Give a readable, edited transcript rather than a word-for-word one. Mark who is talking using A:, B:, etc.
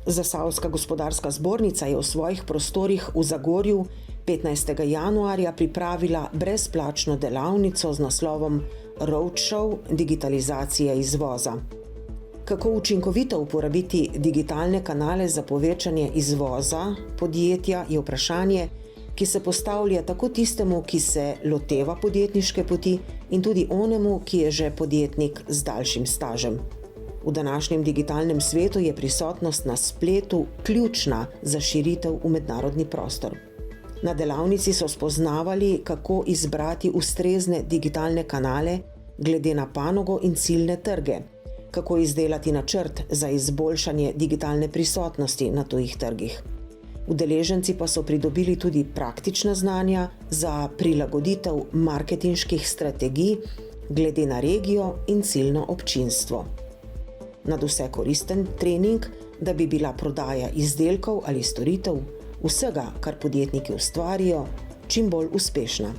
A: Zasavska gospodarska zbornica je v svojih prostorih v Zagorju 15. januarja pripravila brezplačno delavnico z naslovom Roadshow digitalizacije izvoza. Kako učinkovito uporabiti digitalne kanale za povečanje izvoza podjetja je vprašanje, ki se postavlja tako tistemu, ki se loteva podjetniške poti, in tudi onemu, ki je že podjetnik z daljšim stažem. V današnjem digitalnem svetu je prisotnost na spletu ključna za širitev v mednarodni prostor. Na delavnici so spoznavali, kako izbrati ustrezne digitalne kanale glede na panogo in ciljne trge, kako izdelati načrt za izboljšanje digitalne prisotnosti na tujih trgih. Udeleženci pa so pridobili tudi praktična znanja za prilagoditev marketinških strategij glede na regijo in ciljno občinstvo. Nadvse koristen trening, da bi bila prodaja izdelkov ali storitev, vsega, kar podjetniki ustvarijo, čim bolj uspešna.